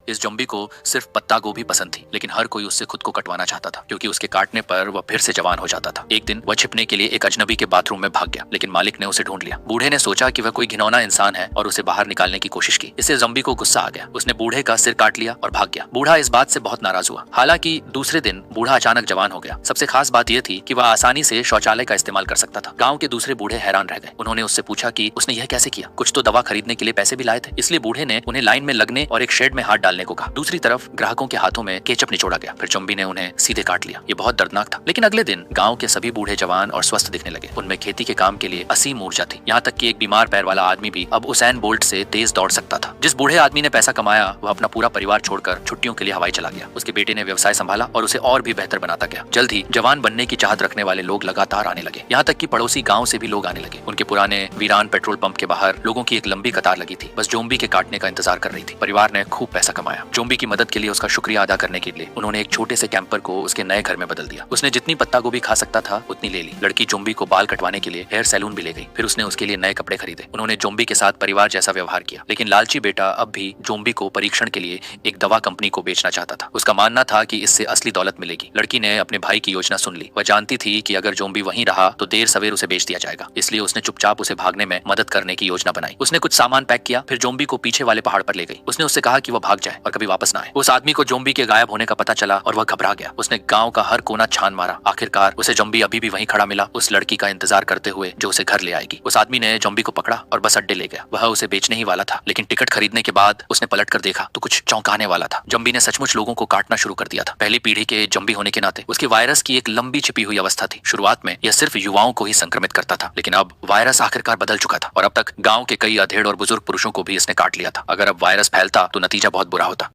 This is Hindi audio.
इस ज़ॉम्बी को सिर्फ पत्ता गोभी पसंद थी, लेकिन हर कोई उससे खुद को कटवाना चाहता था क्योंकि उसके काटने पर वह फिर से जवान हो जाता था। एक दिन वह छिपने के लिए एक अजनबी के बाथरूम में भाग गया, लेकिन मालिक ने उसे ढूंढ लिया। बूढ़े ने सोचा कि वह कोई घिनौना इंसान है और उसे बाहर निकालने की कोशिश की। इससे ज़ॉम्बी को गुस्सा आ गया। उसने बूढ़े का सिर काट लिया और भाग गया। बूढ़ा इस बात से बहुत नाराज हुआ। हालांकि दूसरे दिन बूढ़ा अचानक जवान हो गया। सबसे खास बात यह थी कि वह आसानी से शौचालय का इस्तेमाल कर सकता था। गाँव के दूसरे बूढ़े हैरान रह गए। उन्होंने उससे पूछा कि उसने यह कैसे किया। कुछ तो दवा खरीदने के लिए पैसे भी लाए थे। इसलिए बूढ़े ने उन्हें लाइन में लगने और एक शेड में हाथ डालने को कहा। दूसरी तरफ ग्राहकों के हाथों में केचप निचोड़ा गया। फिर ज़ॉम्बी ने उन्हें सीधे काट लिया। ये बहुत दर्दनाक था। लेकिन अगले दिन गांव के सभी बूढ़े जवान और स्वस्थ दिखने लगे। उनमें खेती के काम के लिए असीम ऊर्जा थी। यहाँ तक कि एक बीमार पैर वाला आदमी भी अब उसैन बोल्ट से तेज दौड़ सकता था। जिस बूढ़े आदमी ने पैसा कमाया वह अपना पूरा परिवार छोड़कर छुट्टियों के लिए हवाई चला गया। उसके बेटे ने व्यवसाय संभाला और उसे और भी बेहतर बनाता गया। जल्द ही जवान बनने की चाहत रखने वाले लोग लगातार आने लगे। यहाँ तक कि पड़ोसी गाँव से भी लोग आने लगे। उनके पुराने वीरान पेट्रोल पंप के बाहर लोगों की एक लंबी कतार लगी थी, बस ज़ॉम्बी के काटने का इंतजार कर रही थी। परिवार ने खूब पैसा कमाया। ज़ॉम्बी की मदद के लिए उसका शुक्रिया अदा करने के लिए उन्होंने एक छोटे से कैंपर को उसके नए घर में बदल दिया। उसने जितनी पत्ता गोभी खा सकता था उतनी ले ली। लड़की ज़ॉम्बी को बाल कटवाने के लिए हेयर सैलून भी ले गई। फिर उसने उसके लिए नए कपड़े खरीदे। उन्होंने ज़ॉम्बी के साथ परिवार जैसा व्यवहार किया। लेकिन लालची बेटा अब भी ज़ॉम्बी को परीक्षण के लिए एक दवा कंपनी को बेचना चाहता था। उसका मानना था कि इससे असली दौलत मिलेगी। लड़की ने अपने भाई की योजना सुन ली। वह जानती थी कि अगर ज़ॉम्बी वहीं रहा तो देर सवेर उसे बेच दिया जाएगा। इसलिए उसने चुपचाप उसे भागने में मदद करने की योजना बनाई। उसने कुछ सामान पैक किया, फिर ज़ॉम्बी को पीछे वाले पहाड़ पर ले गई। उसने उससे कहा कि वह भाग जाए और कभी वापस ना आए। उस आदमी को ज़ॉम्बी के गायब होने का पता चला और वह घबरा गया। उसने गांव का हर कोना छान मारा। आखिरकार उसे ज़ॉम्बी अभी भी वहीं खड़ा मिला, उस लड़की का इंतजार करते हुए जो उसे घर ले आएगी। उस आदमी ने ज़ॉम्बी को पकड़ा और बस अड्डे ले गया। वह उसे बेचने ही वाला था, लेकिन टिकट खरीदने के बाद उसने पलट कर देखा तो कुछ चौंकाने वाला था। ज़ॉम्बी ने सचमुच लोगों को काटना शुरू कर दिया था। पहली पीढ़ी के ज़ॉम्बी होने के नाते उसके वायरस की एक लंबी छिपी हुई अवस्था थी। शुरुआत में यह सिर्फ युवाओं को ही संक्रमित करता था, लेकिन अब वायरस आखिरकार बदल चुका था और अब तक गांव के कई अधेड़ और बुजुर्ग पुरुषों को भी इसने काट लिया था। अगर अब वायरस फैलता तो नतीजा बहुत बुरा होता।